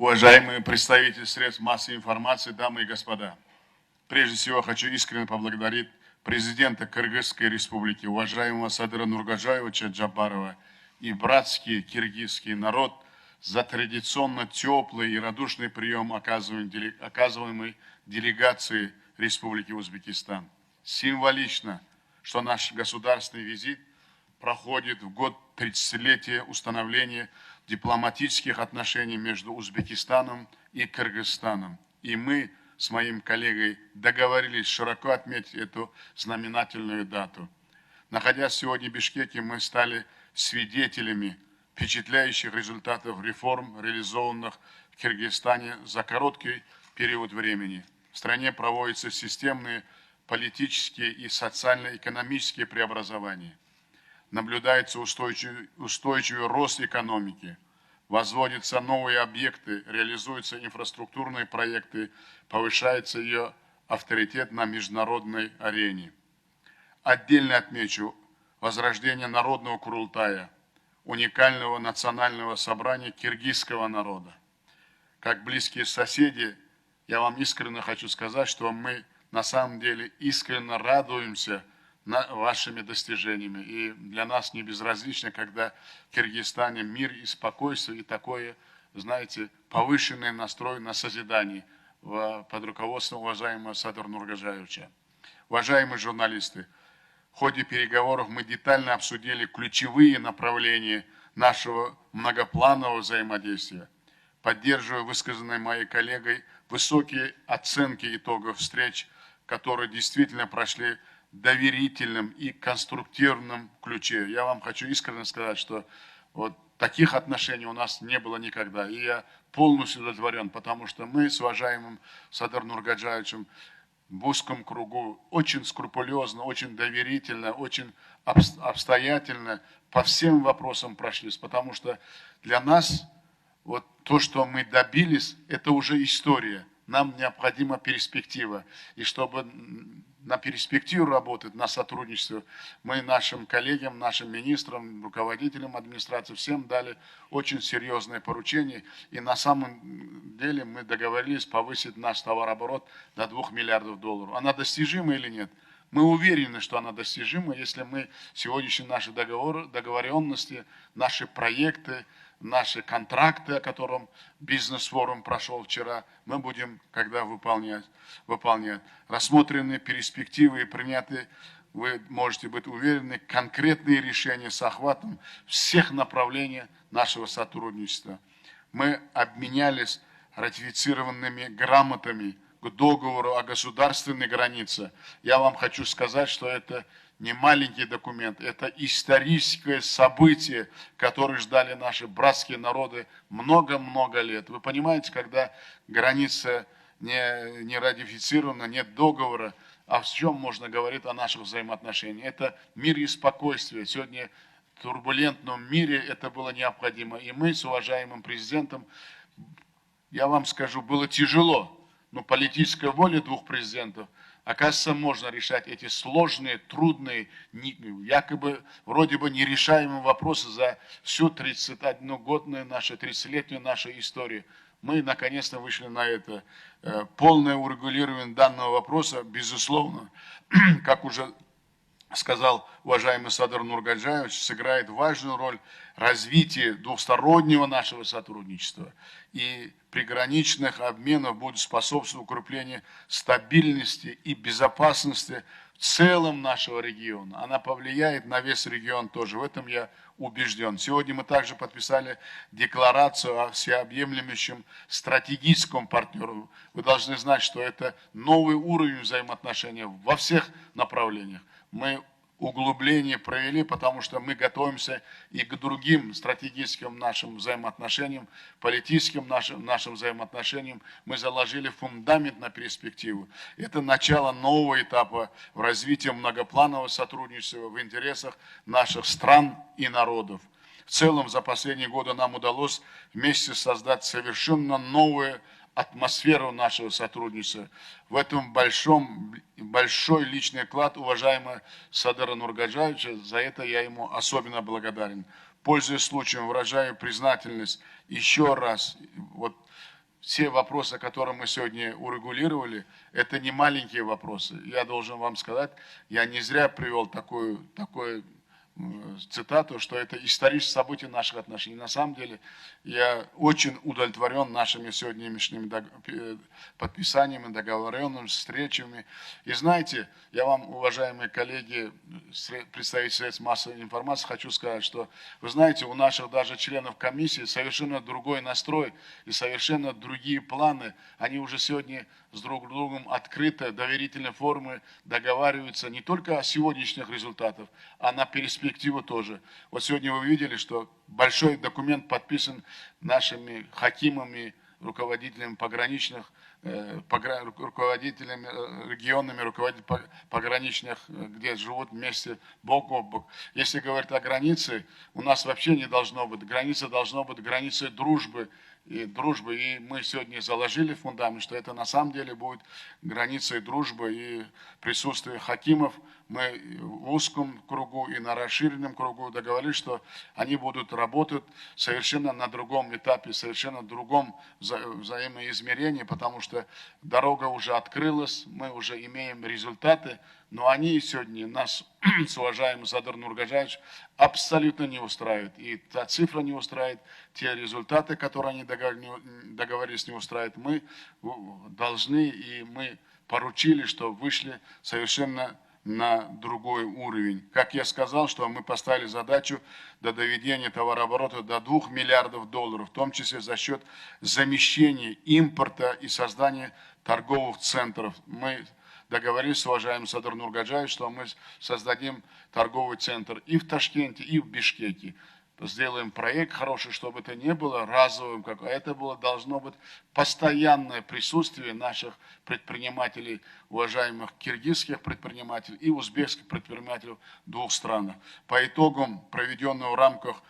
Уважаемые представители средств массовой информации, дамы и господа, прежде всего хочу искренне поблагодарить президента Кыргызской республики, уважаемого Садыра Нургаджаевича Джабарова и братский киргизский народ за традиционно теплый и радушный прием, оказываемый делегацией Республики Узбекистан. Символично, что наш государственный визит проходит в год 30-летия установления дипломатических отношений между Узбекистаном и Кыргызстаном. И мы с моим коллегой договорились широко отметить эту знаменательную дату. Находясь сегодня в Бишкеке, мы стали свидетелями впечатляющих результатов реформ, реализованных в Кыргызстане за короткий период времени. В стране проводятся системные политические и социально-экономические преобразования. Наблюдается устойчивый рост экономики, возводятся новые объекты, реализуются инфраструктурные проекты, повышается ее авторитет на международной арене. Отдельно отмечу возрождение Народного Курултая, уникального национального собрания киргизского народа. Как близкие соседи, я вам искренне хочу сказать, что мы на самом деле искренне радуемся вашими достижениями. И для нас не безразлично, когда в Киргизстане мир и спокойствие, и такое, знаете, повышенный настрой на созидание под руководством уважаемого Садыра Нургаджаевича. Уважаемые журналисты, в ходе переговоров мы детально обсудили ключевые направления нашего многопланового взаимодействия. Поддерживаю высказанные моей коллегой высокие оценки итогов встреч, которые действительно прошли в доверительном и конструктивном ключе. Я вам хочу искренне сказать, что вот таких отношений у нас не было никогда. И я полностью удовлетворен, потому что мы с уважаемым Садыром Нургаджаевичем в узком кругу очень скрупулезно, очень доверительно, очень обстоятельно по всем вопросам прошлись. Потому что для нас вот то, что мы добились, это уже история. Нам необходима перспектива. И чтобы на перспективу работать, на сотрудничество, мы нашим коллегам, нашим министрам, руководителям администрации, всем дали очень серьезное поручение. И на самом деле мы договорились повысить наш товарооборот до 2 миллиардов долларов. Она достижима или нет? Мы уверены, что она достижима, если мы сегодняшние наши договоренности, наши проекты, наши контракты, о котором бизнес-форум прошел вчера, мы будем когда выполнять. Рассмотренные перспективы и принятые, вы можете быть уверены, конкретные решения с охватом всех направлений нашего сотрудничества. Мы обменялись ратифицированными грамотами к договору о государственной границе. Я вам хочу сказать, что это не маленький документ, это историческое событие, которое ждали наши братские народы много-много лет. Вы понимаете, когда граница не ратифицирована, нет договора, о чем можно говорить о наших взаимоотношениях? Это мир и спокойствие. Сегодня в турбулентном мире это было необходимо. И мы с уважаемым президентом, я вам скажу, было тяжело, но политическая воля двух президентов, оказывается, можно решать эти сложные, трудные, якобы вроде бы нерешаемые вопросы за всю 31-годную нашу, 30-летнюю нашу историю. Мы наконец-то вышли на это. Полное урегулирование данного вопроса, безусловно, как уже сказал уважаемый Садыр Нургаджаевич, сыграет важную роль развития двустороннего нашего сотрудничества. И приграничных обменов будет способствовать укреплению стабильности и безопасности в целом нашего региона. Она повлияет на весь регион тоже, в этом я убежден. Сегодня мы также подписали декларацию о всеобъемлющем стратегическом партнере. Вы должны знать, что это новый уровень взаимоотношений во всех направлениях. Мы углубление провели, потому что мы готовимся и к другим стратегическим нашим взаимоотношениям, политическим нашим взаимоотношениям. Мы заложили фундамент на перспективу. Это начало нового этапа в развитии многопланового сотрудничества в интересах наших стран и народов. В целом, за последние годы нам удалось вместе создать совершенно новую атмосферу нашего сотрудничества. В этом большой личный вклад уважаемого Садыра Нургаджаевича, за это я ему особенно благодарен. Пользуясь случаем, выражаю признательность еще раз. Вот все вопросы, которые мы сегодня урегулировали, это не маленькие вопросы. Я должен вам сказать, я не зря привел такую цитату, что это историческое событие наших отношений. На самом деле, я очень удовлетворен нашими сегодняшними подписаниями, договоренными встречами. И знаете, я вам, уважаемые коллеги, представители средств массовой информации, хочу сказать, что, вы знаете, у наших даже членов комиссии совершенно другой настрой и совершенно другие планы. Они уже сегодня с друг другом открыто, доверительной формы договариваются не только о сегодняшних результатах, а на перспективу тоже. Вот сегодня вы видели, что большой документ подписан нашими хакимами, руководителями пограничных, руководителями, регионами, руководителями пограничных, где живут вместе бок о бок. Если говорить о границе, у нас вообще не должно быть. Граница должна быть границей дружбы. И мы сегодня заложили фундамент, что это на самом деле будет границей дружбы и присутствие хакимов. Мы в узком кругу и на расширенном кругу договорились, что они будут работать совершенно на другом этапе, совершенно другом взаимоизмерении, потому что дорога уже открылась, мы уже имеем результаты, но они сегодня нас с уважаемым Садыр Нургажаевич абсолютно не устраивают. И та цифра не устраивает, те результаты, которые они договорились, не устраивают. Мы должны и мы поручили, что вышли совершенно на другой уровень. Как я сказал, что мы поставили задачу до доведения товарооборота до 2 миллиардов долларов, в том числе за счет замещения импорта и создания торговых центров. Мы договорились с уважаемым Садыр Нургаджаевич, что мы создадим торговый центр и в Ташкенте, и в Бишкеке. Сделаем проект хороший, чтобы это не было разовым, а это должно быть постоянное присутствие наших предпринимателей, уважаемых киргизских предпринимателей и узбекских предпринимателей двух стран. По итогам, проведенного в рамках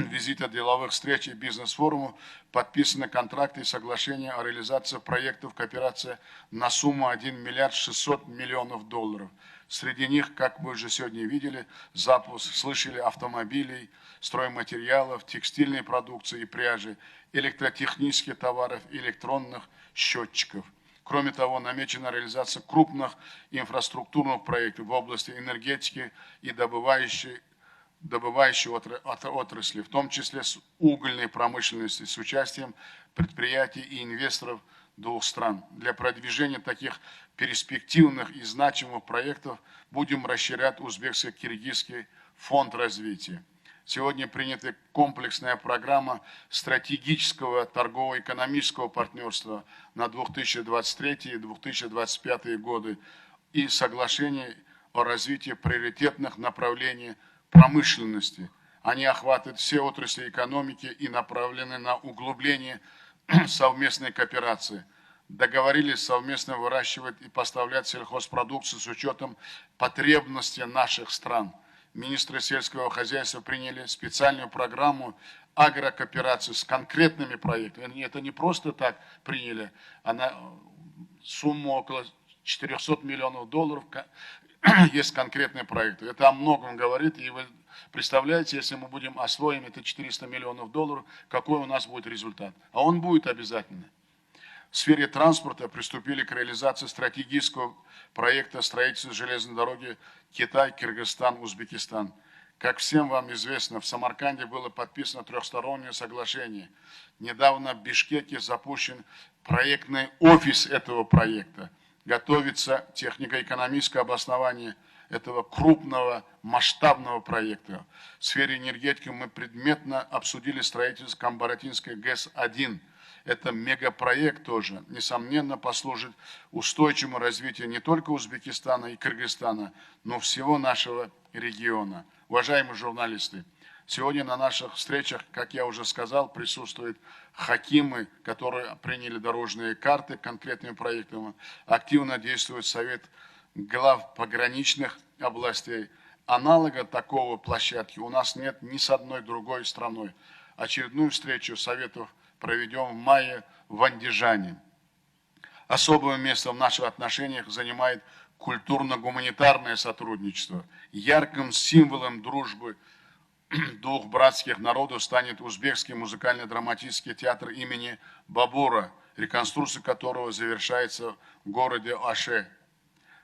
визита деловых встреч и бизнес-форумов, подписаны контракты и соглашения о реализации проектов кооперации на сумму 1 миллиард 600 миллионов долларов. Среди них, как вы уже сегодня видели, запуск, слышали, автомобилей, стройматериалов, текстильной продукции и пряжи, электротехнических товаров, электронных счетчиков. Кроме того, намечена реализация крупных инфраструктурных проектов в области энергетики и добывающей отрасли, в том числе с угольной промышленности, с участием предприятий и инвесторов двух стран. Для продвижения таких перспективных и значимых проектов будем расширять узбекско-киргизский фонд развития. Сегодня принята комплексная программа стратегического торгово-экономического партнерства на 2023 и 2025 годы и соглашение о развитии приоритетных направлений промышленности. Они охватывают все отрасли экономики и направлены на углубление совместной кооперации. Договорились совместно выращивать и поставлять сельхозпродукцию с учетом потребностей наших стран. Министры сельского хозяйства приняли специальную программу агрокооперации с конкретными проектами. Это не просто так приняли, она сумма около 400 миллионов долларов. Есть конкретные проекты. Это о многом говорит, и вы представляете, если мы будем освоим это 400 миллионов долларов, какой у нас будет результат. А он будет обязательно. В сфере транспорта приступили к реализации стратегического проекта строительства железной дороги Китай, Кыргызстан, Узбекистан. Как всем вам известно, в Самарканде было подписано трехстороннее соглашение. Недавно в Бишкеке запущен проектный офис этого проекта. Готовится технико-экономическое обоснование этого крупного масштабного проекта. В сфере энергетики мы предметно обсудили строительство Камбаратинской ГЭС-1. Это мегапроект тоже, несомненно, послужит устойчивому развитию не только Узбекистана и Кыргызстана, но всего нашего региона. Уважаемые журналисты, сегодня на наших встречах, как я уже сказал, присутствуют хакимы, которые приняли дорожные карты конкретными проектами. Активно действует Совет глав пограничных областей. Аналога такого площадки у нас нет ни с одной другой страной. Очередную встречу Советов проведем в мае в Андижане. Особое место в наших отношениях занимает культурно-гуманитарное сотрудничество. Ярким символом дружбы двух братских народов станет Узбекский музыкально-драматический театр имени Бабура, реконструкция которого завершается в городе Аше.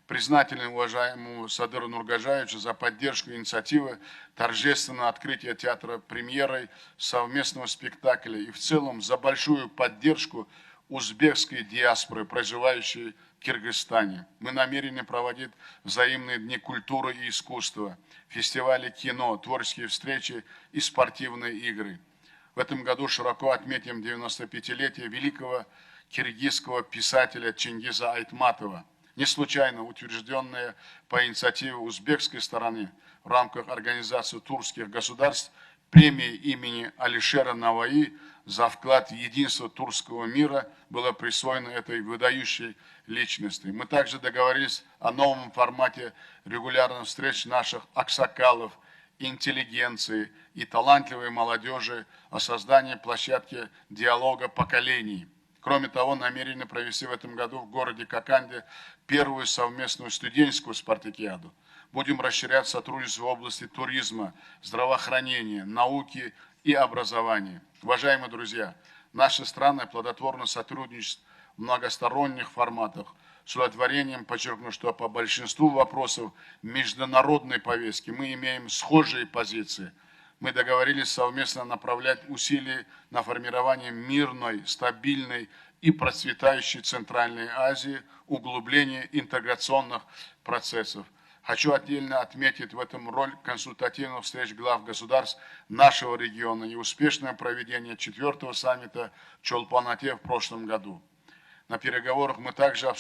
Признателен уважаемому Садыру Нургаджаевичу за поддержку инициативы торжественного открытия театра премьерой совместного спектакля и в целом за большую поддержку узбекской диаспоры, проживающей в Кыргызстане. Мы намерены проводить взаимные дни культуры и искусства, фестивали кино, творческие встречи и спортивные игры. В этом году широко отметим 95-летие великого киргизского писателя Чингиза Айтматова, не случайно утвержденное по инициативе узбекской стороны в рамках Организации турецких государств премии имени Алишера Наваи за вклад в единство турецкого мира было присвоено этой выдающей личности. Мы также договорились о новом формате регулярных встреч наших аксакалов, интеллигенции и талантливой молодежи о создании площадки диалога поколений. Кроме того, намерены провести в этом году в городе Коканде первую совместную студенческую спартакиаду. Будем расширять сотрудничество в области туризма, здравоохранения, науки и образования. Уважаемые друзья, наши страны плодотворно сотрудничают в многосторонних форматах. С удовлетворением подчеркну, что по большинству вопросов международной повестки мы имеем схожие позиции. Мы договорились совместно направлять усилия на формирование мирной, стабильной и процветающей Центральной Азии, углубление интеграционных процессов. Хочу отдельно отметить в этом роль консультативных встреч глав государств нашего региона и успешное проведение 4-го саммита в Чолпан-Ате в прошлом году. На переговорах мы также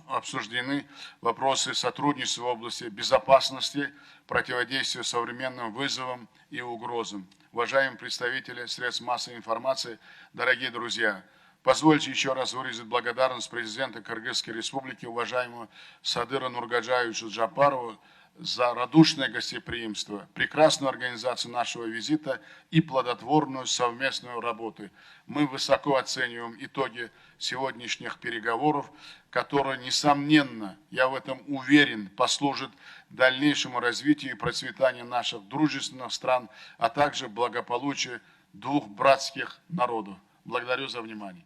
обсуждены вопросы сотрудничества в области безопасности, противодействия современным вызовам и угрозам. Уважаемые представители средств массовой информации, дорогие друзья, позвольте еще раз выразить благодарность президенту Кыргызской республики, уважаемому Садыру Нургаджаевичу Джапарову, за радушное гостеприимство, прекрасную организацию нашего визита и плодотворную совместную работу. Мы высоко оцениваем итоги сегодняшних переговоров, которые, несомненно, я в этом уверен, послужат дальнейшему развитию и процветанию наших дружественных стран, а также благополучию двух братских народов. Благодарю за внимание.